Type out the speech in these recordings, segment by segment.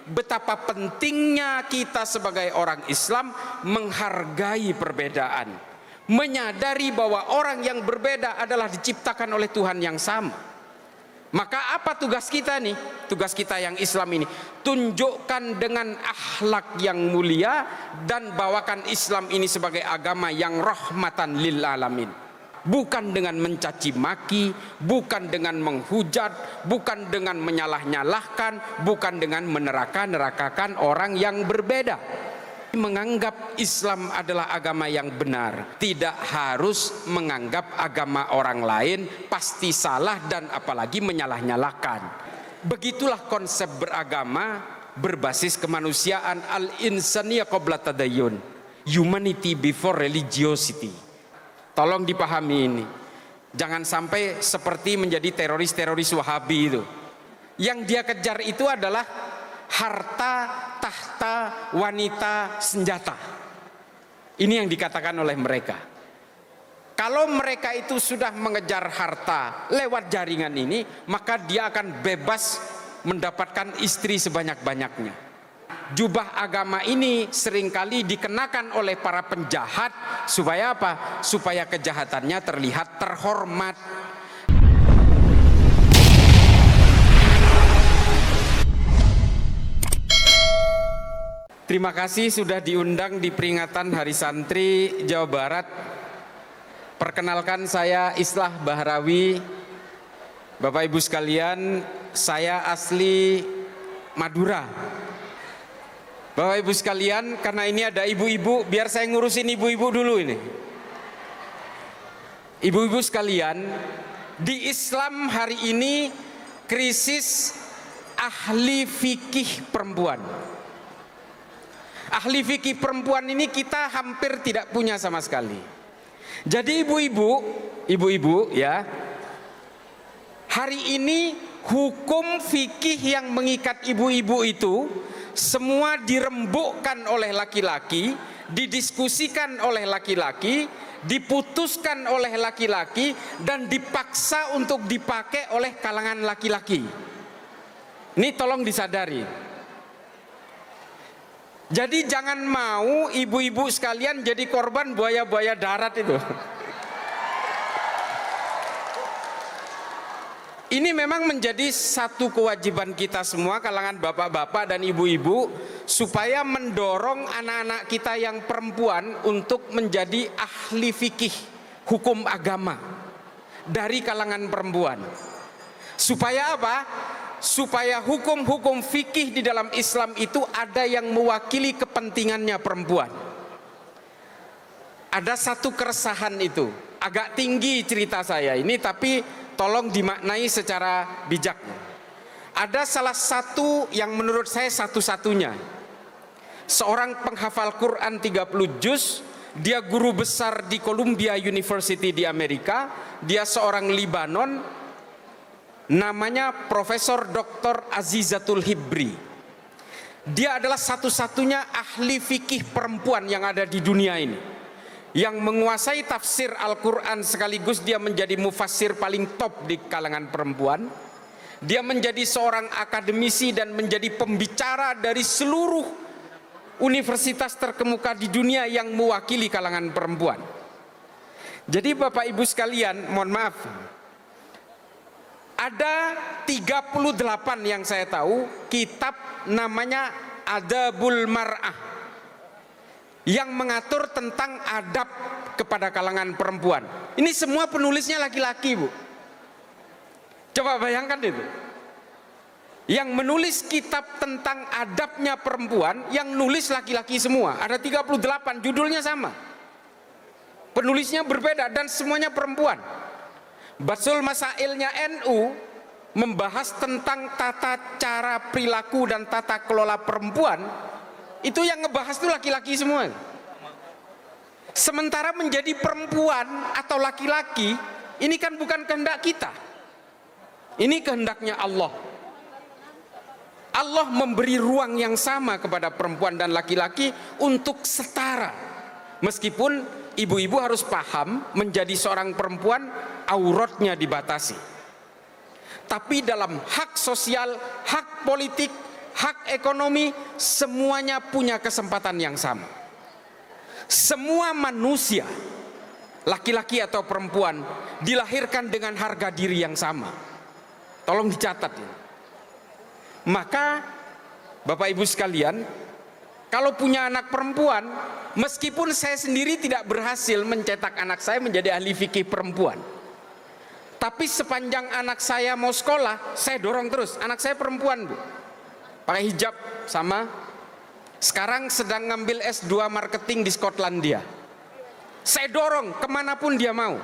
betapa pentingnya kita sebagai orang Islam menghargai perbedaan, menyadari bahwa orang yang berbeda adalah diciptakan oleh Tuhan yang sama. Maka apa tugas kita nih? Tugas kita yang Islam ini, tunjukkan dengan akhlak yang mulia dan bawakan Islam ini sebagai agama yang rahmatan lil alamin. Bukan dengan mencaci maki, bukan dengan menghujat, bukan dengan menyalah-nyalahkan, bukan dengan meneraka-nerakakan orang yang berbeda. Menganggap Islam adalah agama yang benar, tidak harus menganggap agama orang lain pasti salah dan apalagi menyalah-nyalahkan. Begitulah konsep beragama berbasis kemanusiaan, al-insaniyah qabla tadayyun, humanity before religiosity. Tolong dipahami ini, jangan sampai seperti menjadi teroris-teroris Wahabi itu. Yang dia kejar itu adalah harta, tahta, wanita, senjata. Ini yang dikatakan oleh mereka. Kalau mereka itu sudah mengejar harta lewat jaringan ini, maka dia akan bebas mendapatkan istri sebanyak-banyaknya. Jubah agama ini seringkali dikenakan oleh para penjahat supaya apa? Supaya kejahatannya terlihat terhormat. Terima kasih sudah diundang di peringatan Hari Santri Jawa Barat. Perkenalkan, saya Islah Bahrawi. Bapak Ibu sekalian, saya asli Madura. Bapak Ibu sekalian, karena ini ada ibu-ibu, biar saya ngurusin ibu-ibu dulu ini. Ibu-ibu sekalian, di Islam hari ini krisis ahli fikih perempuan. Ahli fikih perempuan ini kita hampir tidak punya sama sekali. Jadi ibu-ibu ya, hari ini hukum fikih yang mengikat ibu-ibu itu semua dirembukkan oleh laki-laki, didiskusikan oleh laki-laki, diputuskan oleh laki-laki, dan dipaksa untuk dipakai oleh kalangan laki-laki. Ini tolong disadari. Jadi jangan mau ibu-ibu sekalian jadi korban buaya-buaya darat itu. Ini memang menjadi satu kewajiban kita semua, kalangan bapak-bapak dan ibu-ibu, supaya mendorong anak-anak kita yang perempuan untuk menjadi ahli fikih hukum agama dari kalangan perempuan. Supaya apa? Supaya hukum-hukum fikih di dalam Islam itu ada yang mewakili kepentingannya perempuan. Ada satu keresahan itu, agak tinggi cerita saya ini, tapi tolong dimaknai secara bijak. Ada salah satu yang menurut saya satu-satunya, seorang penghafal Quran 30 juz, dia guru besar di Columbia University di Amerika, dia seorang Libanon, namanya Profesor Dr. Azizatul Hibri. Dia adalah satu-satunya ahli fikih perempuan yang ada di dunia ini, yang menguasai tafsir Al-Quran, sekaligus dia menjadi mufassir paling top di kalangan perempuan. Dia menjadi seorang akademisi dan menjadi pembicara dari seluruh universitas terkemuka di dunia yang mewakili kalangan perempuan. Jadi Bapak Ibu sekalian, mohon maaf, ada 38 yang saya tahu kitab namanya Adabul Mar'ah yang mengatur tentang adab kepada kalangan perempuan. Ini semua penulisnya laki-laki, Bu. Coba bayangkan itu. Yang menulis kitab tentang adabnya perempuan, yang nulis laki-laki semua. Ada 38, judulnya sama. Penulisnya berbeda dan semuanya perempuan. Basul Masailnya NU membahas tentang tata cara perilaku dan tata kelola perempuan. Itu yang ngebahas itu laki-laki semua. Sementara menjadi perempuan atau laki-laki, ini kan bukan kehendak kita. Ini kehendaknya Allah. Allah memberi ruang yang sama kepada perempuan dan laki-laki untuk setara. Meskipun ibu-ibu harus paham, menjadi seorang perempuan auratnya dibatasi. Tapi dalam hak sosial, hak politik, hak ekonomi, semuanya punya kesempatan yang sama. Semua manusia, laki-laki atau perempuan, dilahirkan dengan harga diri yang sama. Tolong dicatat ini. Maka Bapak Ibu sekalian, kalau punya anak perempuan, meskipun saya sendiri tidak berhasil mencetak anak saya menjadi ahli fikih perempuan, tapi sepanjang anak saya mau sekolah, saya dorong terus. Anak saya perempuan, Bu, pakai hijab sama. Sekarang sedang ngambil S2 marketing di Skotlandia. Saya dorong kemanapun dia mau.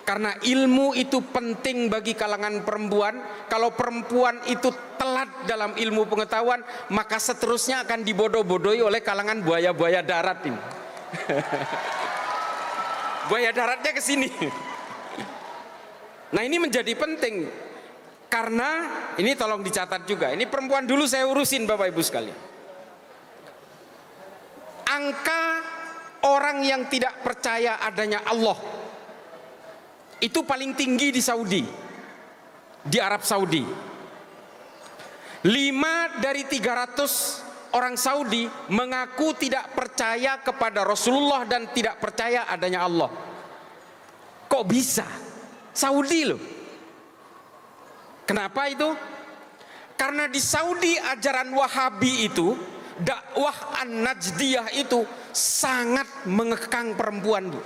Karena ilmu itu penting bagi kalangan perempuan. Kalau perempuan itu telat dalam ilmu pengetahuan, maka seterusnya akan dibodoh-bodohi oleh kalangan buaya-buaya darat ini. Buaya daratnya ke sini. Nah, ini menjadi penting. Karena ini tolong dicatat juga. Ini perempuan dulu saya urusin, Bapak Ibu sekalian. Angka orang yang tidak percaya adanya Allah itu paling tinggi di Saudi, di Arab Saudi. 5 dari 300 orang Saudi mengaku tidak percaya kepada Rasulullah dan tidak percaya adanya Allah. Kok bisa? Saudi loh. Kenapa itu? Karena di Saudi ajaran Wahabi itu, dakwah An-Najdiyah itu sangat mengekang perempuan, Bu.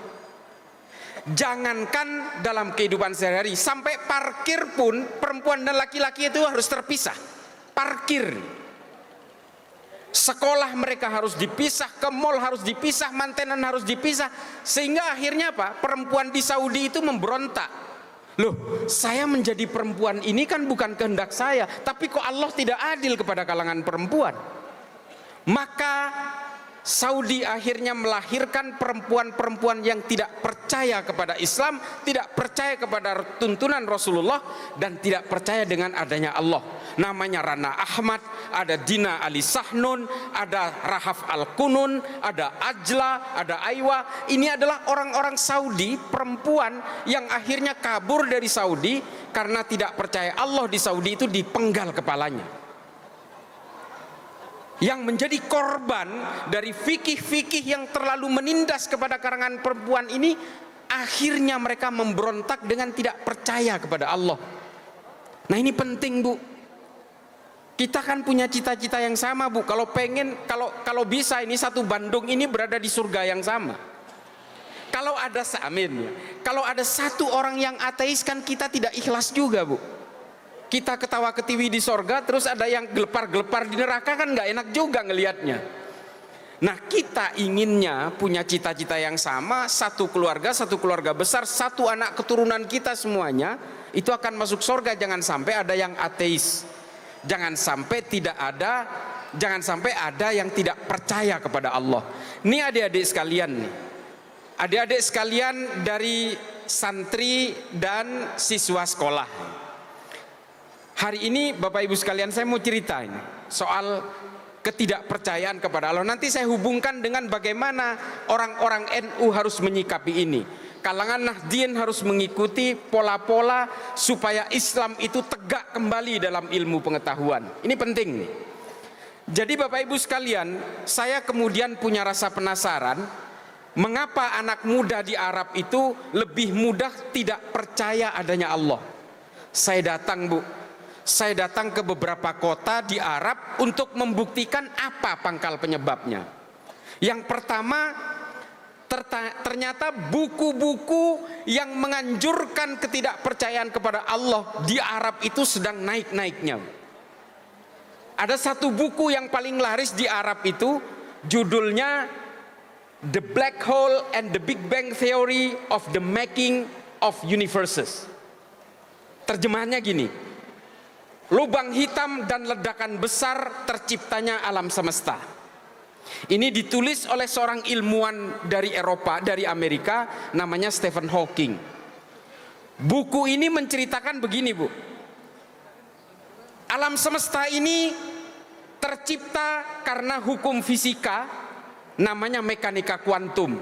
Jangankan dalam kehidupan sehari-hari, sampai parkir pun perempuan dan laki-laki itu harus terpisah. Parkir, sekolah mereka harus dipisah, ke mall harus dipisah, mantenan harus dipisah. Sehingga akhirnya apa? Perempuan di Saudi itu memberontak. Loh, saya menjadi perempuan ini kan bukan kehendak saya, tapi kok Allah tidak adil kepada kalangan perempuan? Maka Saudi akhirnya melahirkan perempuan-perempuan yang tidak percaya kepada Islam, tidak percaya kepada tuntunan Rasulullah, dan tidak percaya dengan adanya Allah. Namanya Rana Ahmad, ada Dina Ali Sahnun, ada Rahaf Al-Kunun, ada Ajla, ada Aiwa. Ini adalah orang-orang Saudi, perempuan yang akhirnya kabur dari Saudi karena tidak percaya Allah. Di Saudi itu dipenggal kepalanya. Yang menjadi korban dari fikih-fikih yang terlalu menindas kepada kalangan perempuan ini, akhirnya mereka memberontak dengan tidak percaya kepada Allah. Nah, ini penting, Bu. Kita kan punya cita-cita yang sama, Bu. Kalau pengen, kalau bisa ini satu Bandung ini berada di surga yang sama. Kalau ada amin, kalau ada satu orang yang ateis, kan kita tidak ikhlas juga, Bu. Kita ketawa ketiwi di sorga, terus ada yang gelepar-gelepar di neraka, kan nggak enak juga ngelihatnya. Nah, kita inginnya punya cita-cita yang sama, satu keluarga besar, satu anak keturunan kita semuanya itu akan masuk sorga. Jangan sampai ada yang ateis, jangan sampai ada yang tidak percaya kepada Allah. Ini adik-adik sekalian nih, adik-adik sekalian dari santri dan siswa sekolah. Hari ini Bapak Ibu sekalian, saya mau cerita ini soal ketidakpercayaan kepada Allah. Nanti saya hubungkan dengan bagaimana orang-orang NU harus menyikapi ini. Kalangan Nahdien harus mengikuti pola-pola supaya Islam itu tegak kembali dalam ilmu pengetahuan. Ini penting nih. Jadi Bapak Ibu sekalian, saya kemudian punya rasa penasaran, mengapa anak muda di Arab itu lebih mudah tidak percaya adanya Allah. Saya datang ke beberapa kota di Arab untuk membuktikan apa pangkal penyebabnya. Yang pertama, ternyata buku-buku yang menganjurkan ketidakpercayaan kepada Allah di Arab itu sedang naik-naiknya. Ada satu buku yang paling laris di Arab itu, judulnya The Black Hole and the Big Bang Theory of the Making of Universes. Terjemahannya gini: lubang hitam dan ledakan besar terciptanya alam semesta. Ini ditulis oleh seorang ilmuwan dari Eropa, dari Amerika, namanya Stephen Hawking. Buku ini menceritakan begini, Bu. Alam semesta ini tercipta karena hukum fisika, namanya mekanika kuantum.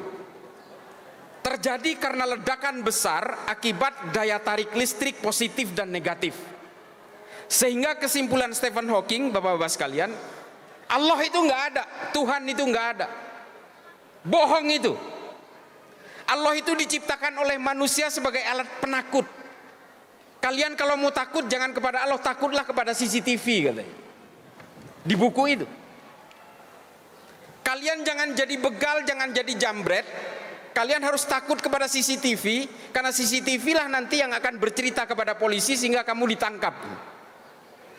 Terjadi karena ledakan besar akibat daya tarik listrik positif dan negatif. Sehingga kesimpulan Stephen Hawking, bapak-bapak sekalian, Allah itu nggak ada, Tuhan itu nggak ada. Bohong itu. Allah itu diciptakan oleh manusia sebagai alat penakut. Kalian kalau mau takut jangan kepada Allah, takutlah kepada CCTV katanya. Di buku itu. Kalian jangan jadi begal, jangan jadi jambret. Kalian harus takut kepada CCTV, karena CCTV lah nanti yang akan bercerita kepada polisi sehingga kamu ditangkap.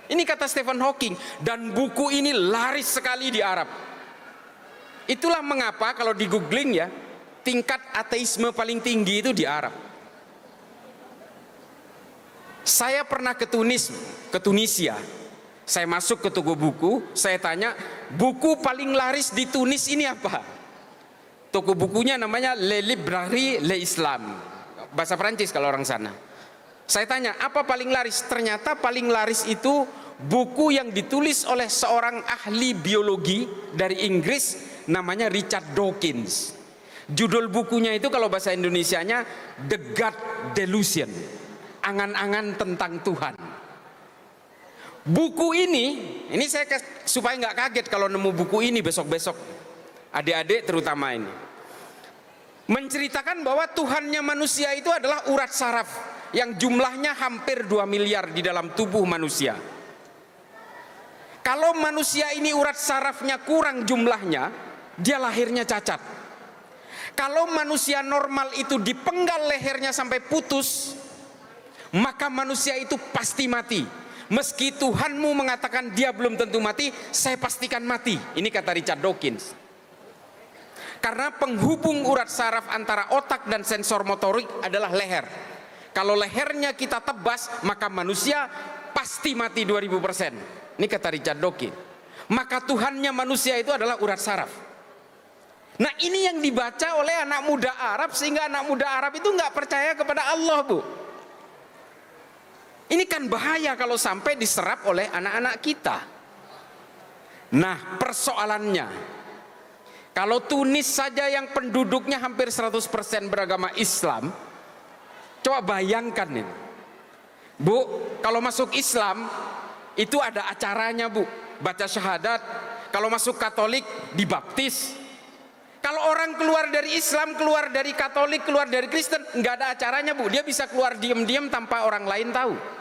Ini kata Stephen Hawking, dan buku ini laris sekali di Arab. Itulah mengapa kalau di googling ya, tingkat ateisme paling tinggi itu di Arab. Saya pernah ke Tunisia. Saya masuk ke toko buku, saya tanya, buku paling laris di Tunis ini apa? Toko bukunya namanya Le Librairie l'Islam, bahasa Prancis kalau orang sana. Saya tanya, apa paling laris? Ternyata paling laris itu buku yang ditulis oleh seorang ahli biologi dari Inggris, namanya Richard Dawkins. Judul bukunya itu kalau bahasa Indonesianya The God Delusion, angan-angan tentang Tuhan. Buku ini saya supaya nggak kaget kalau nemu buku ini besok-besok, adik-adik terutama ini, menceritakan bahwa Tuhannya manusia itu adalah urat saraf yang jumlahnya hampir 2 miliar di dalam tubuh manusia. Kalau manusia ini urat sarafnya kurang jumlahnya, dia lahirnya cacat. Kalau manusia normal itu dipenggal lehernya sampai putus, maka manusia itu pasti mati. Meski Tuhanmu mengatakan dia belum tentu mati, saya pastikan mati. Ini kata Richard Dawkins. Karena penghubung urat saraf antara otak dan sensor motorik adalah leher. Kalau lehernya kita tebas, maka manusia pasti mati 2000%. Ini kata Richard Dawkins. Maka Tuhannya manusia itu adalah urat saraf. Nah, ini yang dibaca oleh anak muda Arab, sehingga anak muda Arab itu nggak percaya kepada Allah, Bu. Ini kan bahaya kalau sampai diserap oleh anak-anak kita. Nah, persoalannya, kalau Tunis saja yang penduduknya hampir 100% beragama Islam, coba bayangkan ini, Bu, kalau masuk Islam itu ada acaranya, Bu, baca syahadat. Kalau masuk Katolik dibaptis. Kalau orang keluar dari Islam, keluar dari Katolik, keluar dari Kristen, nggak ada acaranya, Bu. Dia bisa keluar diam-diam tanpa orang lain tahu.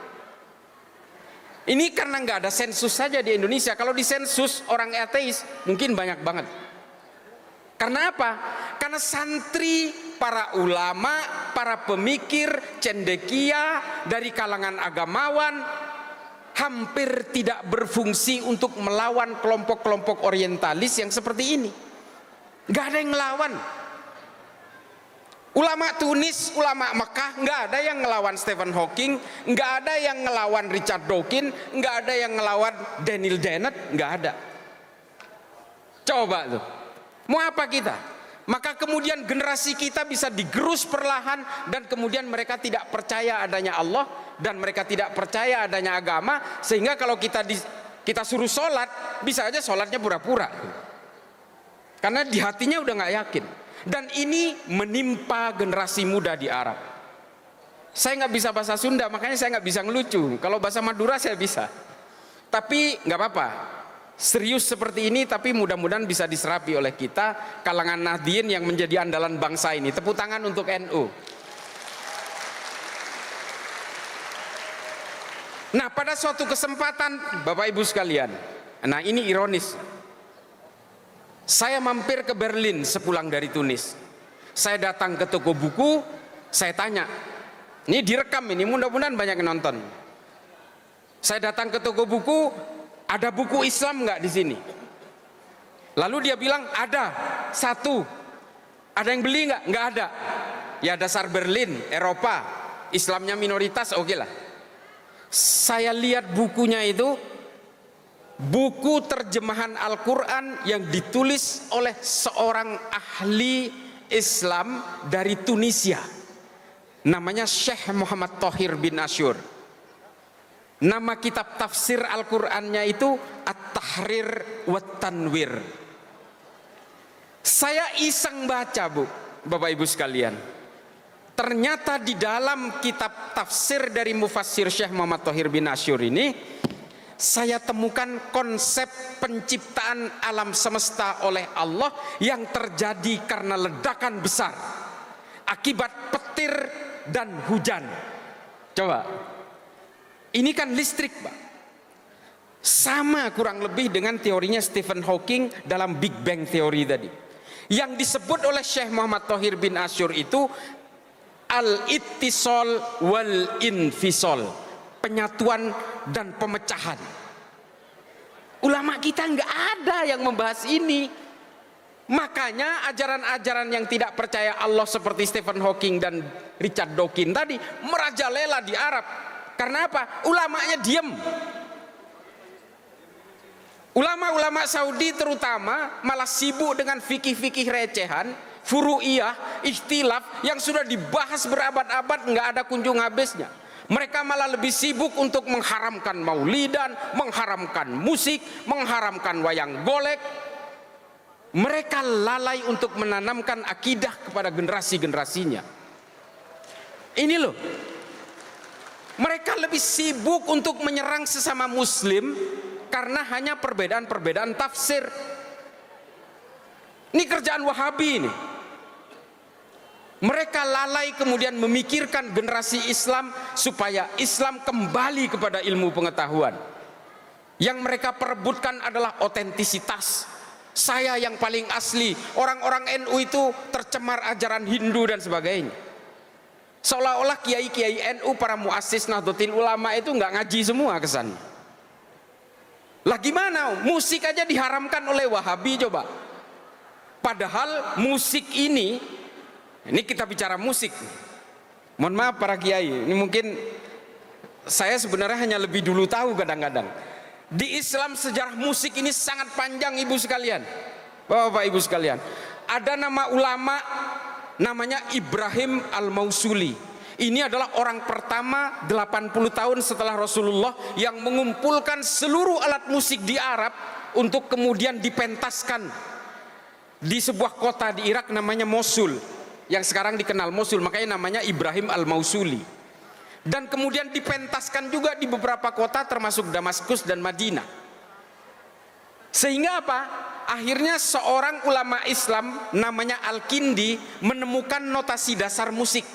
Ini karena nggak ada sensus saja di Indonesia. Kalau di sensus orang ateis mungkin banyak banget. Karena apa? Karena santri, para ulama, para pemikir, cendekia dari kalangan agamawan hampir tidak berfungsi untuk melawan kelompok-kelompok orientalis yang seperti ini. Nggak ada yang ngelawan. Ulama Tunis, ulama Mekah, nggak ada yang ngelawan Stephen Hawking, nggak ada yang ngelawan Richard Dawkins, nggak ada yang ngelawan Daniel Dennett, nggak ada. Coba tuh, mau apa kita? Maka kemudian generasi kita bisa digerus perlahan, dan kemudian mereka tidak percaya adanya Allah, dan mereka tidak percaya adanya agama, sehingga kalau kita suruh sholat, bisa aja sholatnya pura-pura, karena di hatinya udah nggak yakin. Dan ini menimpa generasi muda di Arab. Saya nggak bisa bahasa Sunda, makanya saya nggak bisa ngelucu. Kalau bahasa Madura saya bisa. Tapi nggak apa-apa. Serius seperti ini, tapi mudah-mudahan bisa diserapi oleh kita, kalangan Nahdien yang menjadi andalan bangsa ini. Tepuk tangan untuk NU. Nah, pada suatu kesempatan, Bapak Ibu sekalian, nah ini ironis. Saya mampir ke Berlin sepulang dari Tunis. Saya datang ke toko buku, saya tanya, ini direkam ini, mudah-mudahan banyak yang nonton. Saya datang ke toko buku, ada buku Islam nggak di sini? Lalu dia bilang ada, satu. Ada yang beli nggak? Nggak ada. Ya dasar Berlin, Eropa, Islamnya minoritas, oke lah. Saya lihat bukunya itu, buku terjemahan Al-Quran yang ditulis oleh seorang ahli Islam dari Tunisia, namanya Syekh Muhammad Thohir bin Ashur. Nama kitab tafsir Al-Qurannya itu At-Tahrir wa Tanwir. Saya iseng baca, Bu, Bapak Ibu sekalian. Ternyata di dalam kitab tafsir dari mufassir Syekh Muhammad Thohir bin Asyur ini, saya temukan konsep penciptaan alam semesta oleh Allah yang terjadi karena ledakan besar akibat petir dan hujan. Coba, ini kan listrik, Pak. Sama kurang lebih dengan teorinya Stephen Hawking dalam Big Bang Theory tadi. Yang disebut oleh Syekh Muhammad Thohir bin Asyur itu al-ittisal wal infisal, penyatuan dan pemecahan. Ulama kita nggak ada yang membahas ini. Makanya ajaran-ajaran yang tidak percaya Allah seperti Stephen Hawking dan Richard Dawkins tadi merajalela di Arab. Karena apa? Ulamanya diam. Ulama-ulama Saudi terutama malah sibuk dengan fikih-fikih recehan, furu'iyah, ikhtilaf yang sudah dibahas berabad-abad, nggak ada kunjung habisnya. Mereka malah lebih sibuk untuk mengharamkan maulidan, mengharamkan musik, mengharamkan wayang golek. Mereka lalai untuk menanamkan akidah kepada generasi-generasinya. Ini loh, mereka lebih sibuk untuk menyerang sesama muslim karena hanya perbedaan-perbedaan tafsir. Ini kerjaan Wahabi ini. Mereka lalai kemudian memikirkan generasi Islam supaya Islam kembali kepada ilmu pengetahuan. Yang mereka perebutkan adalah otentisitas. Saya yang paling asli. Orang-orang NU itu tercemar ajaran Hindu dan sebagainya. Seolah-olah kiai-kiai NU, para muassis Nahdlatul Ulama itu nggak ngaji semua kesan. Lah gimana? Musik aja diharamkan oleh Wahabi coba. Padahal musik ini kita bicara musik. Mohon maaf para kiai, ini mungkin saya sebenarnya hanya lebih dulu tahu kadang-kadang. Di Islam sejarah musik ini sangat panjang ibu sekalian, bapak-bapak ibu sekalian. Ada nama ulama namanya Ibrahim Al-Mausuli. Ini adalah orang pertama 80 tahun setelah Rasulullah yang mengumpulkan seluruh alat musik di Arab untuk kemudian dipentaskan di sebuah kota di Irak namanya Mosul, yang sekarang dikenal Mosul, makanya namanya Ibrahim Al-Mausuli. Dan kemudian dipentaskan juga di beberapa kota termasuk Damaskus dan Madinah. Sehingga apa? Akhirnya seorang ulama Islam namanya Al-Kindi menemukan notasi dasar musik.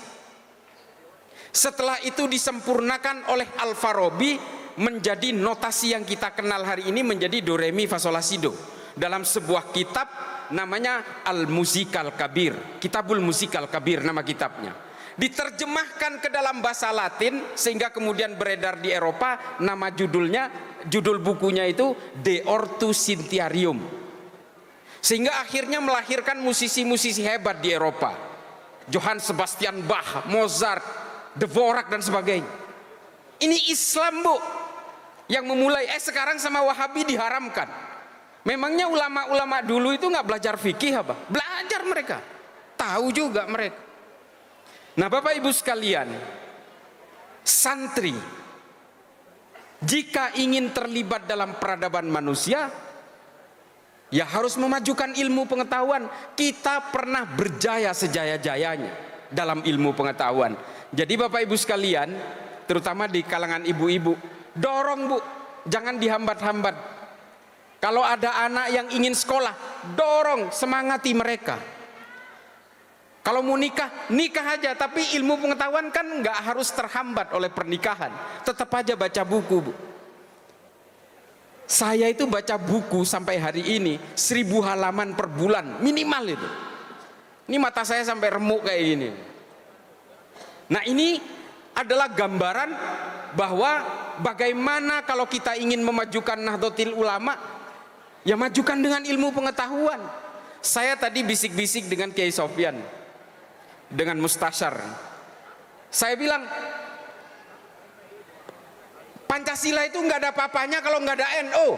Setelah itu disempurnakan oleh Al-Farabi menjadi notasi yang kita kenal hari ini, menjadi do re mi fa sol la si do, dalam sebuah kitab namanya Al-Musikal Kabir, Kitabul Musikal Kabir nama kitabnya. Diterjemahkan ke dalam bahasa Latin sehingga kemudian beredar di Eropa. Nama judul bukunya itu De Ortu Sintiarium. Sehingga akhirnya melahirkan musisi-musisi hebat di Eropa, Johann Sebastian Bach, Mozart, Dvorak dan sebagainya. Ini Islam bu yang memulai. Sekarang sama Wahabi diharamkan. Memangnya ulama-ulama dulu itu nggak belajar fikih apa? Belajar mereka, tahu juga mereka. Nah bapak ibu sekalian, santri jika ingin terlibat dalam peradaban manusia, ya harus memajukan ilmu pengetahuan. Kita pernah berjaya sejaya-jayanya dalam ilmu pengetahuan. Jadi bapak ibu sekalian, terutama di kalangan ibu-ibu, dorong bu, jangan dihambat-hambat. Kalau ada anak yang ingin sekolah, dorong, semangati mereka. Kalau mau nikah, nikah aja. Tapi ilmu pengetahuan kan nggak harus terhambat oleh pernikahan. Tetap aja baca buku bu. Saya itu baca buku sampai hari ini 1000 halaman per bulan minimal itu. Ini mata saya sampai remuk kayak gini. Nah ini adalah gambaran bahwa bagaimana kalau kita ingin memajukan Nahdlatul Ulama, ya majukan dengan ilmu pengetahuan. Saya tadi bisik-bisik dengan Kiai Sofyan, dengan Mustasyar. Saya bilang Pancasila itu nggak ada apa-apanya kalau nggak ada NU.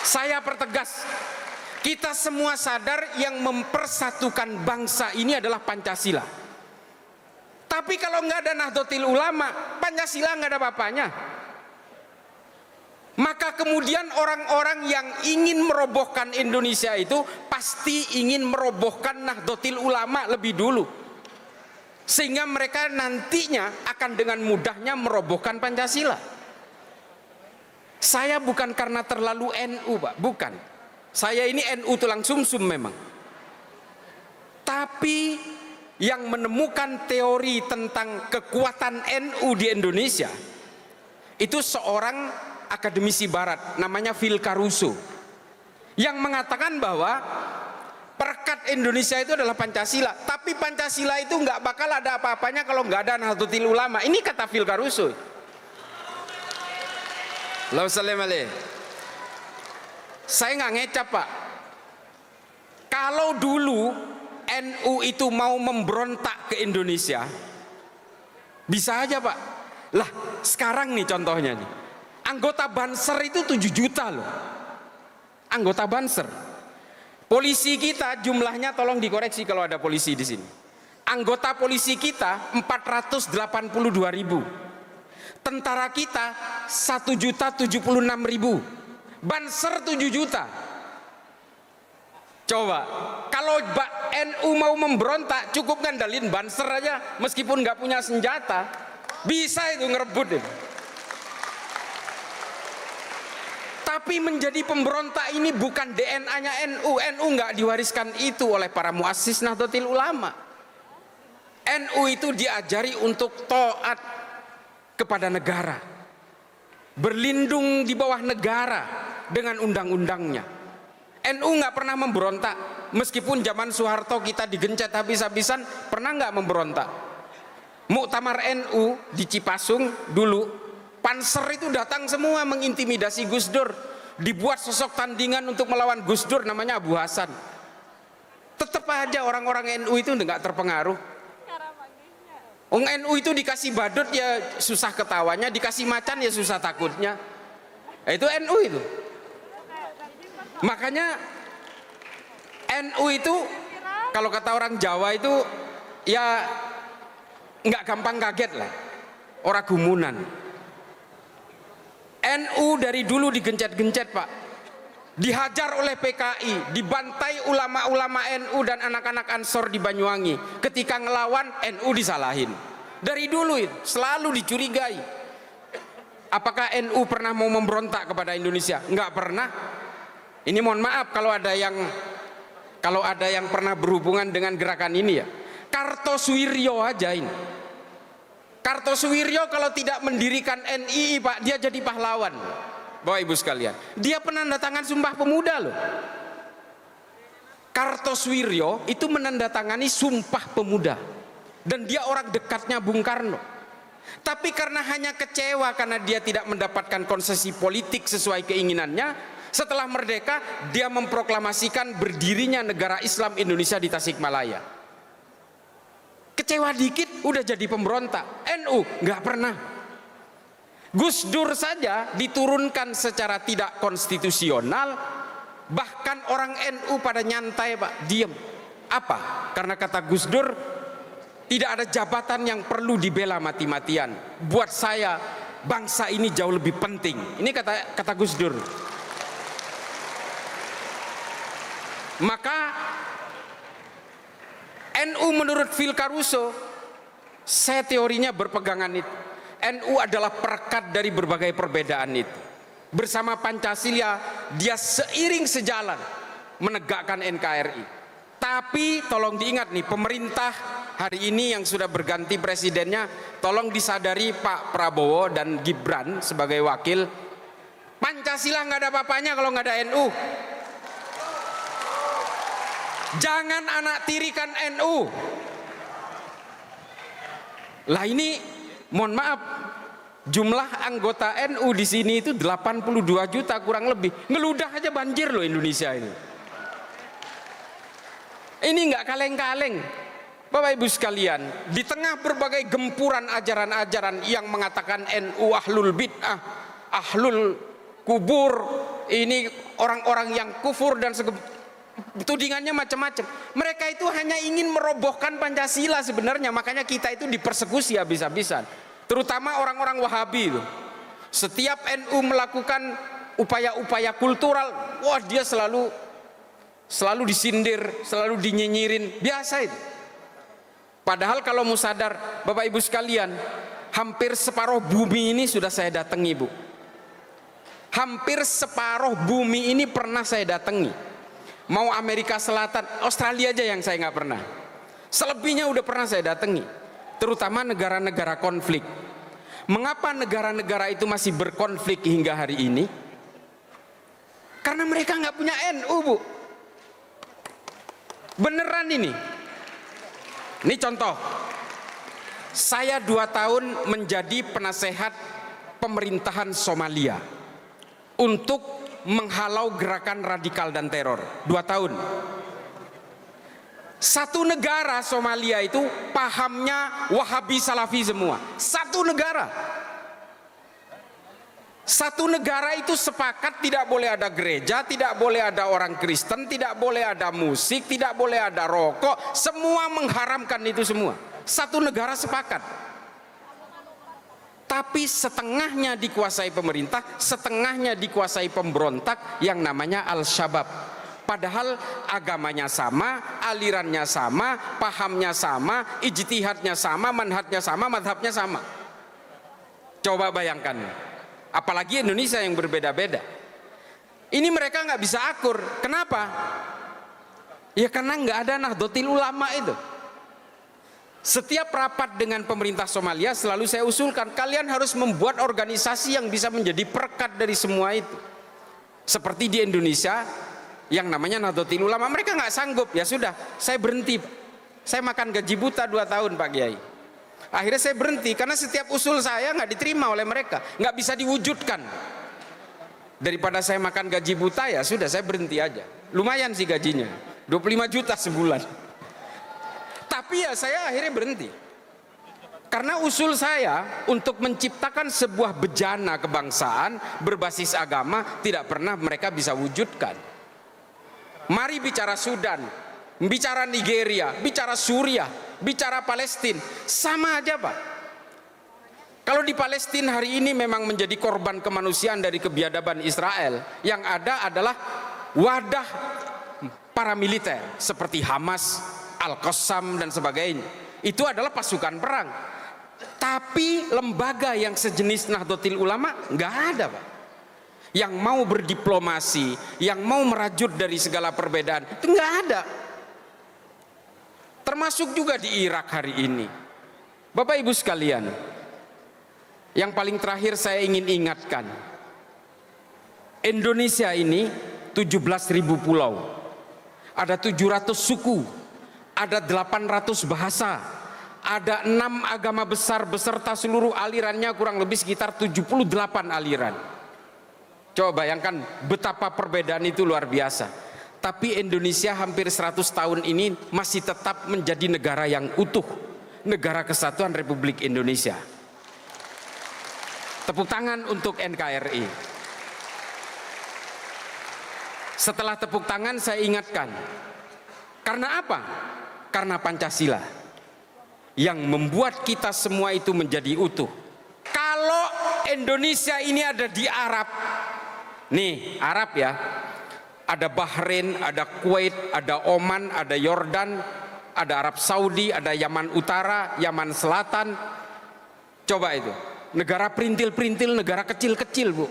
Saya pertegas, kita semua sadar yang mempersatukan bangsa ini adalah Pancasila. Tapi kalau nggak ada Nahdlatul Ulama, Pancasila nggak ada apa-apanya. Maka kemudian orang-orang yang ingin merobohkan Indonesia itu pasti pasti ingin merobohkan Nahdlatul Ulama lebih dulu, sehingga mereka nantinya akan dengan mudahnya merobohkan Pancasila. Saya bukan karena terlalu NU, Pak, bukan. Saya ini NU tulang sumsum memang. Tapi yang menemukan teori tentang kekuatan NU di Indonesia itu seorang akademisi barat namanya Phil Caruso, yang mengatakan bahwa perekat Indonesia itu adalah Pancasila, tapi Pancasila itu nggak bakal ada apa-apanya kalau nggak ada Nahdlatul Ulama. Ini kata Phil Caruso. Saya nggak ngecap, Pak. Kalau dulu NU itu mau memberontak ke Indonesia, bisa aja, Pak. Lah sekarang nih contohnya nih, anggota Banser itu 7 juta loh, anggota Banser. Polisi kita jumlahnya, tolong dikoreksi kalau ada polisi di sini. Anggota polisi kita 482.000. Tentara kita 1.076.000. Banser 7 juta. Coba, kalau NU mau memberontak cukup ngandalin Banser aja, meskipun nggak punya senjata, bisa itu ngerebut itu. Tapi menjadi pemberontak ini bukan DNA-nya NU. NU nggak diwariskan itu oleh para muassis Nahdlatul Ulama. NU itu diajari untuk taat kepada negara, berlindung di bawah negara dengan undang-undangnya. NU nggak pernah memberontak, meskipun zaman Soeharto kita digencet habis-habisan, pernah nggak memberontak? Muktamar NU di Cipasung dulu, Panser itu datang semua mengintimidasi Gus Dur, dibuat sosok tandingan untuk melawan Gus Dur namanya Abu Hasan. Tetap aja orang-orang NU itu nggak terpengaruh. NU itu dikasih badut ya susah ketawanya, dikasih macan ya susah takutnya. Itu NU itu. Makanya NU itu kalau kata orang Jawa itu ya nggak gampang kaget lah, orang gumunan. NU dari dulu digencet-gencet, Pak, dihajar oleh PKI, dibantai ulama-ulama NU dan anak-anak Ansor di Banyuwangi. Ketika ngelawan NU disalahin. Dari dulu itu selalu dicurigai. Apakah NU pernah mau memberontak kepada Indonesia? Nggak pernah. Ini mohon maaf kalau ada yang pernah berhubungan dengan gerakan ini ya. Kartosuwiryo aja ini. Kartosuwiryo kalau tidak mendirikan NII, Pak, dia jadi pahlawan. Bapak Ibu sekalian, dia penandatangan Sumpah Pemuda loh. Kartosuwiryo itu menandatangani Sumpah Pemuda, dan dia orang dekatnya Bung Karno. Tapi karena hanya kecewa karena dia tidak mendapatkan konsesi politik sesuai keinginannya, setelah merdeka dia memproklamasikan berdirinya negara Islam Indonesia di Tasikmalaya. Kecewa dikit udah jadi pemberontak. NU nggak pernah. Gus Dur saja diturunkan secara tidak konstitusional, bahkan orang NU pada nyantai, Pak, diem. Apa? Karena kata Gus Dur, tidak ada jabatan yang perlu dibela mati-matian. Buat saya bangsa ini jauh lebih penting. Ini kata Gus Dur. Maka NU menurut Phil Caruso, saya teorinya berpegangan itu, NU adalah perekat dari berbagai perbedaan itu. Bersama Pancasila dia seiring sejalan menegakkan NKRI. Tapi tolong diingat nih, pemerintah hari ini yang sudah berganti presidennya, tolong disadari Pak Prabowo dan Gibran sebagai wakil, Pancasila nggak ada apa-apanya kalau nggak ada NU. Jangan anak tirikan NU. Lah ini mohon maaf, jumlah anggota NU di sini itu 82 juta kurang lebih. Ngeludah aja banjir loh Indonesia ini. Ini nggak kaleng-kaleng. Bapak Ibu sekalian, di tengah berbagai gempuran ajaran-ajaran yang mengatakan NU ahlul bid'ah, ahlul kubur, ini orang-orang yang kufur dan tudingannya macam-macam. Mereka itu hanya ingin merobohkan Pancasila sebenarnya, makanya kita itu dipersekusi habis-habisan. Terutama orang-orang Wahabi itu. Setiap NU melakukan upaya-upaya kultural, wah dia selalu Selalu disindir, selalu dinyinyirin, biasa itu. Padahal kalau mau sadar, Bapak Ibu sekalian, hampir separuh bumi ini sudah saya datangi, Bu. Hampir separuh bumi ini pernah saya datangi. Mau Amerika Selatan, Australia aja yang saya nggak pernah. Selebihnya udah pernah saya datangi. Terutama negara-negara konflik. Mengapa negara-negara itu masih berkonflik hingga hari ini? Karena mereka nggak punya NU, Bu. Beneran ini. Ini contoh. Saya 2 tahun menjadi penasehat pemerintahan Somalia untuk menghalau gerakan radikal dan teror. 2 tahun. Satu negara Somalia itu pahamnya Wahabi Salafi semua. Satu negara. Satu negara itu sepakat tidak boleh ada gereja, tidak boleh ada orang Kristen, tidak boleh ada musik, tidak boleh ada rokok, semua mengharamkan itu semua. Satu negara sepakat. Tapi setengahnya dikuasai pemerintah, setengahnya dikuasai pemberontak yang namanya Al-Syabab. Padahal agamanya sama, alirannya sama, pahamnya sama, ijtihadnya sama, manhajnya sama, madhabnya sama. Coba bayangkan. Apalagi Indonesia yang berbeda-beda. Ini mereka nggak bisa akur. Kenapa? Ya karena nggak ada Nahdlatul Ulama itu. Setiap rapat dengan pemerintah Somalia selalu saya usulkan, kalian harus membuat organisasi yang bisa menjadi perekat dari semua itu. Seperti di Indonesia yang namanya Nahdlatul Ulama, mereka nggak sanggup. Ya sudah, saya berhenti. Saya makan gaji buta 2 tahun, Pak Kiai. Akhirnya saya berhenti karena setiap usul saya nggak diterima oleh mereka, nggak bisa diwujudkan. Daripada saya makan gaji buta, ya sudah saya berhenti aja. Lumayan sih gajinya, 25 juta sebulan. Tapi ya saya akhirnya berhenti. Karena usul saya untuk menciptakan sebuah bejana kebangsaan berbasis agama tidak pernah mereka bisa wujudkan. Mari bicara Sudan, bicara Nigeria, bicara Suriah, bicara Palestina, sama aja, Pak. Kalau di Palestina hari ini memang menjadi korban kemanusiaan dari kebiadaban Israel, yang ada adalah wadah paramiliter seperti Hamas, Al-Qassam dan sebagainya. Itu adalah pasukan perang. Tapi lembaga yang sejenis Nahdlatul Ulama nggak ada, Pak. Yang mau berdiplomasi, yang mau merajut dari segala perbedaan, itu nggak ada. Termasuk juga di Irak hari ini. Bapak Ibu sekalian, yang paling terakhir saya ingin ingatkan, Indonesia ini 17.000 pulau, ada 700 suku, ada 800 bahasa, ada 6 agama besar beserta seluruh alirannya, kurang lebih sekitar 78 aliran. Coba bayangkan betapa perbedaan itu luar biasa. Tapi Indonesia hampir 100 tahun ini masih tetap menjadi negara yang utuh, negara kesatuan Republik Indonesia. Tepuk tangan untuk NKRI. Setelah tepuk tangan saya ingatkan, karena apa? Karena Pancasila yang membuat kita semua itu menjadi utuh. Kalau Indonesia ini ada di Arab, nih Arab ya, ada Bahrain, ada Kuwait, ada Oman, ada Yordan, ada Arab Saudi, ada Yaman Utara, Yaman Selatan. Coba itu, negara perintil-perintil, negara kecil-kecil, Bu.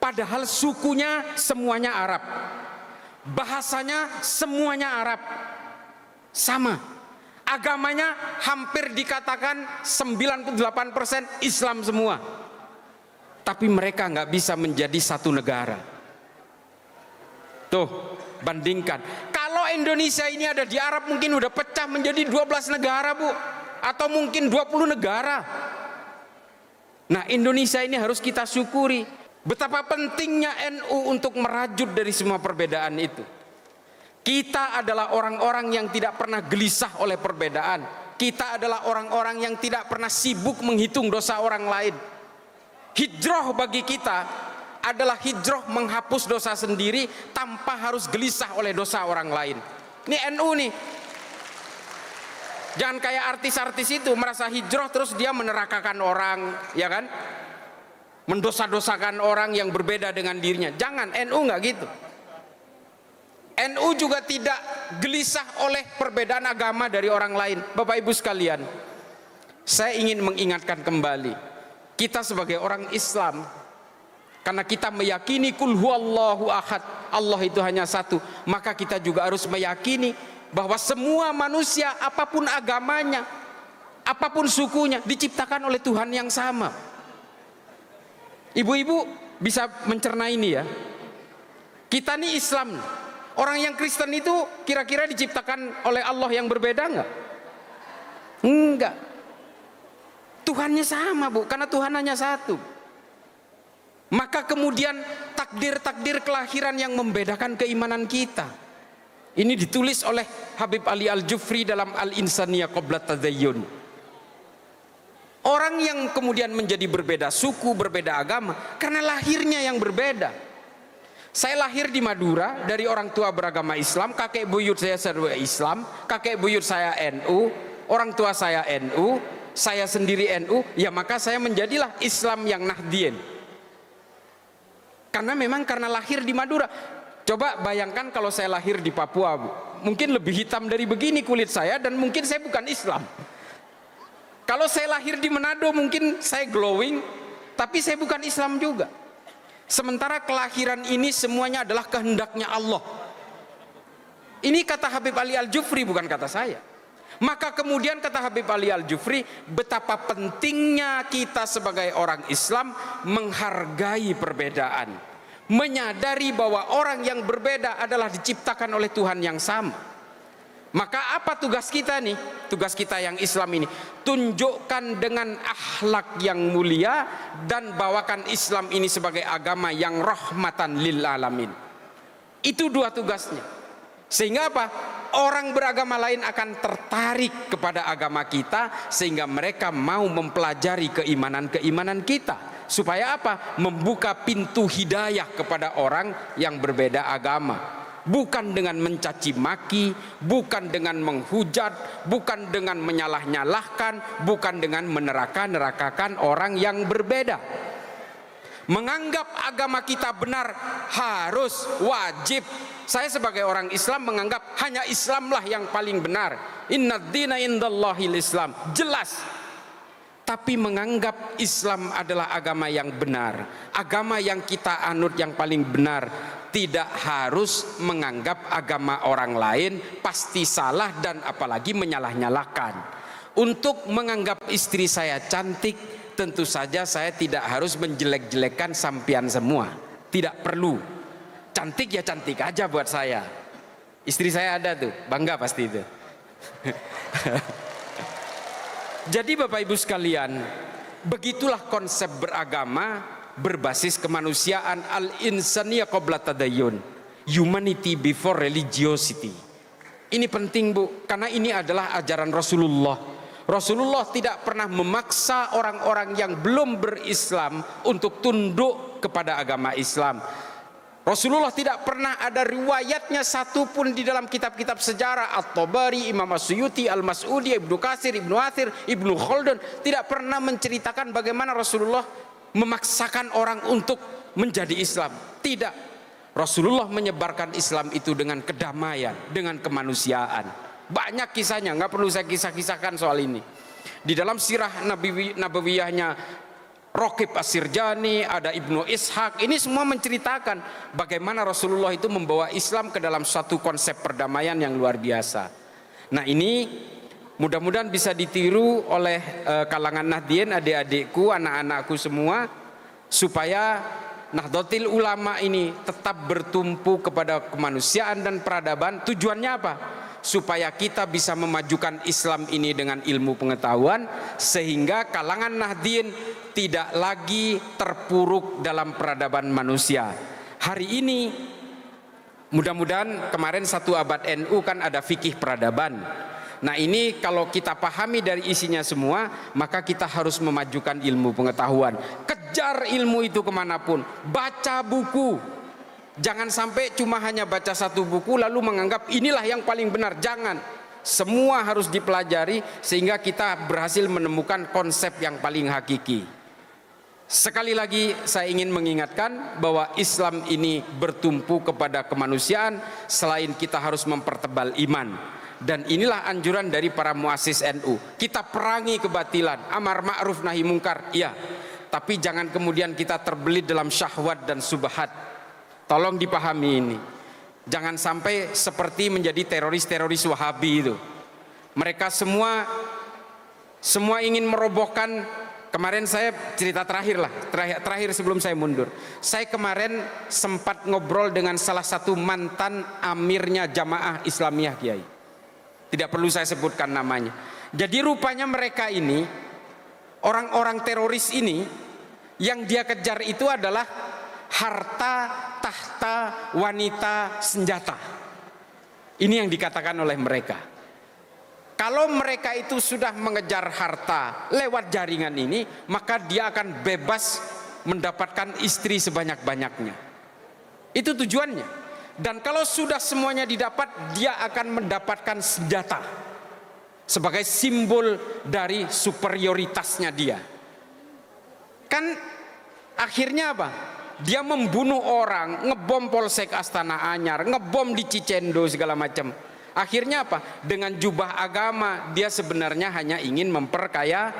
Padahal sukunya semuanya Arab, bahasanya semuanya Arab, sama. Agamanya hampir dikatakan 98% Islam semua. Tapi mereka nggak bisa menjadi satu negara. Tuh, bandingkan. Kalau Indonesia ini ada di Arab mungkin udah pecah menjadi 12 negara, Bu. Atau mungkin 20 negara. Nah, Indonesia ini harus kita syukuri. Betapa pentingnya NU untuk merajut dari semua perbedaan itu. Kita adalah orang-orang yang tidak pernah gelisah oleh perbedaan. Kita adalah orang-orang yang tidak pernah sibuk menghitung dosa orang lain. Hijrah bagi kita adalah hijrah menghapus dosa sendiri tanpa harus gelisah oleh dosa orang lain. Ini NU nih. Jangan kayak artis-artis itu merasa hijrah terus dia menerakakan orang, ya kan? Mendosa-dosakan orang yang berbeda dengan dirinya. Jangan, NU nggak gitu. NU juga tidak gelisah oleh perbedaan agama dari orang lain. Bapak Ibu sekalian, saya ingin mengingatkan kembali, kita sebagai orang Islam, karena kita meyakini kul huwallahu ahad, Allah itu hanya satu, maka kita juga harus meyakini bahwa semua manusia apapun agamanya, apapun sukunya, diciptakan oleh Tuhan yang sama. Ibu-ibu bisa mencerna ini ya. Kita nih Islam, orang yang Kristen itu kira-kira diciptakan oleh Allah yang berbeda enggak? Enggak. Tuhannya sama, Bu, karena Tuhan hanya satu. Maka kemudian takdir-takdir kelahiran yang membedakan keimanan kita, ini ditulis oleh Habib Ali Al-Jufri dalam Al-Insaniyah Qabla Tadayyun. Orang yang kemudian menjadi berbeda suku, berbeda agama karena lahirnya yang berbeda. Saya lahir di Madura dari orang tua beragama Islam, kakek buyut saya Islam, kakek buyut saya NU, orang tua saya NU, saya sendiri NU, ya maka saya menjadilah Islam yang Nahdien. Karena memang karena lahir di Madura. Coba bayangkan kalau saya lahir di Papua, Bu. Mungkin lebih hitam dari begini kulit saya dan mungkin saya bukan Islam. Kalau saya lahir di Manado mungkin saya glowing, tapi saya bukan Islam juga. Sementara kelahiran ini semuanya adalah kehendaknya Allah. Ini kata Habib Ali Al-Jufri, bukan kata saya. Maka kemudian kata Habib Ali Al-Jufri, betapa pentingnya kita sebagai orang Islam menghargai perbedaan, menyadari bahwa orang yang berbeda adalah diciptakan oleh Tuhan yang sama. Maka apa tugas kita nih? Tugas kita yang Islam ini, tunjukkan dengan akhlak yang mulia dan bawakan Islam ini sebagai agama yang rahmatan lil alamin. Itu dua tugasnya. Sehingga apa? Orang beragama lain akan tertarik kepada agama kita, sehingga mereka mau mempelajari keimanan-keimanan kita. Supaya apa? Membuka pintu hidayah kepada orang yang berbeda agama. Bukan dengan mencaci maki, bukan dengan menghujat, bukan dengan menyalah-nyalahkan, bukan dengan meneraka-nerakakan orang yang berbeda. Menganggap agama kita benar harus, wajib. Saya sebagai orang Islam menganggap hanya Islamlah yang paling benar. Innad dina indallahil Islam. Jelas. Tapi menganggap Islam adalah agama yang benar, agama yang kita anut yang paling benar, tidak harus menganggap agama orang lain pasti salah dan apalagi menyalah-nyalahkan. Untuk menganggap istri saya cantik, tentu saja saya tidak harus menjelek-jelekkan sampian semua. Tidak perlu. Cantik ya cantik aja buat saya. Istri saya ada tuh, bangga pasti itu. Jadi Bapak Ibu sekalian, begitulah konsep beragama berbasis kemanusiaan, al-insaniyah qabla tadayyun, humanity before religiosity. Ini penting, Bu, karena ini adalah ajaran Rasulullah. Rasulullah tidak pernah memaksa orang-orang yang belum berislam untuk tunduk kepada agama Islam. Rasulullah tidak pernah ada riwayatnya satupun di dalam kitab-kitab sejarah, At-Tabari, Imam As-Suyuti, Al-Mas'udi, Ibnu Katsir, Ibnu Athir, Ibnu Khaldun, tidak pernah menceritakan bagaimana Rasulullah memaksakan orang untuk menjadi Islam. Tidak. Rasulullah menyebarkan Islam itu dengan kedamaian, dengan kemanusiaan. Banyak kisahnya, nggak perlu saya kisah-kisahkan soal ini. Di dalam sirah nabawiyahnya Raqib As-Sirjani, ada Ibnu Ishaq, ini semua menceritakan bagaimana Rasulullah itu membawa Islam ke dalam suatu konsep perdamaian yang luar biasa. Nah, ini mudah-mudahan bisa ditiru oleh kalangan Nahdien, adik-adikku, anak-anakku semua, supaya Nahdlatul Ulama ini tetap bertumpu kepada kemanusiaan dan peradaban. Tujuannya apa? Supaya kita bisa memajukan Islam ini dengan ilmu pengetahuan, sehingga kalangan Nahdien tidak lagi terpuruk dalam peradaban manusia. Hari ini mudah-mudahan, kemarin 1 abad NU kan ada fikih peradaban. Nah, ini kalau kita pahami dari isinya semua, maka kita harus memajukan ilmu pengetahuan. Kejar ilmu itu kemanapun, baca buku. Jangan sampai cuma hanya baca 1 buku lalu menganggap inilah yang paling benar. Jangan. Semua harus dipelajari sehingga kita berhasil menemukan konsep yang paling hakiki. Sekali lagi saya ingin mengingatkan bahwa Islam ini bertumpu kepada kemanusiaan, selain kita harus mempertebal iman. Dan inilah anjuran dari para muassis NU. Kita perangi kebatilan, amar ma'ruf nahi mungkar, iya. Tapi jangan kemudian kita terbelit dalam syahwat dan subhat. Tolong dipahami ini. Jangan sampai seperti menjadi teroris-teroris Wahabi itu. Mereka semua ingin merobohkan. Kemarin saya cerita terakhir sebelum saya mundur. Saya kemarin sempat ngobrol dengan salah satu mantan amirnya Jamaah Islamiyah Kiai. Tidak perlu saya sebutkan namanya. Jadi rupanya mereka ini, orang-orang teroris ini, yang dia kejar itu adalah harta, tahta, wanita, senjata. Ini yang dikatakan oleh mereka. Kalau mereka itu sudah mengejar harta lewat jaringan ini, maka dia akan bebas mendapatkan istri sebanyak-banyaknya. Itu tujuannya. Dan kalau sudah semuanya didapat, dia akan mendapatkan senjata sebagai simbol dari superioritasnya dia. Kan akhirnya apa? Dia membunuh orang, ngebom Polsek Astana Anyar, ngebom di Cicendo segala macam. Akhirnya apa? Dengan jubah agama dia sebenarnya hanya ingin memperkaya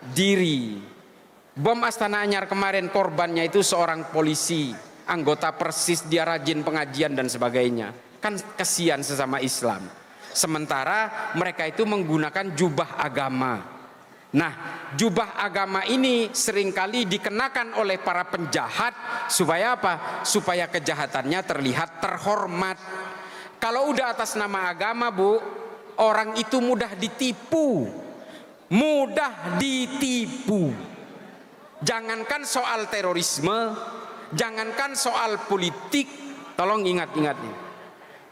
diri. Bom Astana Anyar kemarin korbannya itu seorang polisi, anggota Persis, dia rajin pengajian dan sebagainya. Kan kasihan sesama Islam. Sementara mereka itu menggunakan jubah agama. Nah, jubah agama ini seringkali dikenakan oleh para penjahat supaya apa? Supaya kejahatannya terlihat terhormat. Kalau udah atas nama agama, Bu, orang itu mudah ditipu. Mudah ditipu. Jangankan soal terorisme, jangankan soal politik, tolong ingat-ingat nih.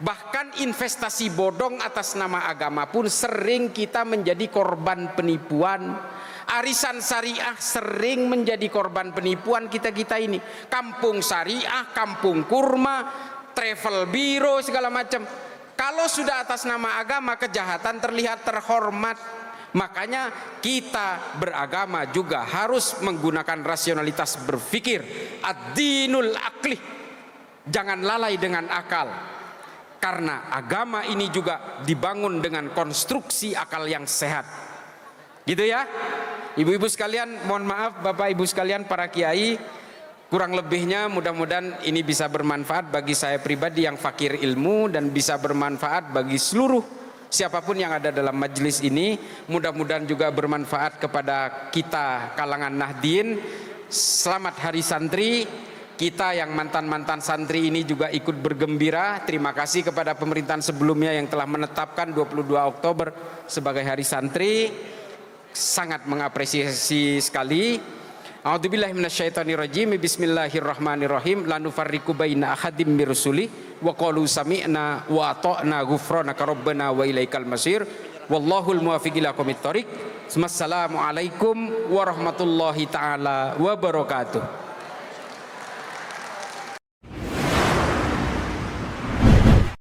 Bahkan investasi bodong atas nama agama pun sering kita menjadi korban penipuan. Arisan syariah sering menjadi korban penipuan kita-kita ini. Kampung syariah, kampung kurma, travel biro segala macam. Kalau sudah atas nama agama, kejahatan terlihat terhormat. Makanya kita beragama juga harus menggunakan rasionalitas berpikir, ad-dinul aqli. Jangan lalai dengan akal, karena agama ini juga dibangun dengan konstruksi akal yang sehat. Gitu ya, ibu-ibu sekalian, mohon maaf bapak ibu sekalian, para kiai, kurang lebihnya mudah-mudahan ini bisa bermanfaat bagi saya pribadi yang fakir ilmu, dan bisa bermanfaat bagi seluruh siapapun yang ada dalam majelis ini. Mudah-mudahan juga bermanfaat kepada kita kalangan Nahdien. Selamat Hari Santri. Kita yang mantan-mantan santri ini juga ikut bergembira. Terima kasih kepada pemerintahan sebelumnya yang telah menetapkan 22 Oktober sebagai Hari Santri. Sangat mengapresiasi sekali. A'udzubillahi minasyaitonirrajim. Bismillahirrahmanirrahim. La nufarriqu baina ahadim mir rusuli wa qalu sami'na wa ata'na ghufranaka rabbana wa ilaikal masir. Wallahul muwaffiq ila aqwamit thoriq. Wassalamu alaikum warahmatullahi taala wabarakatuh.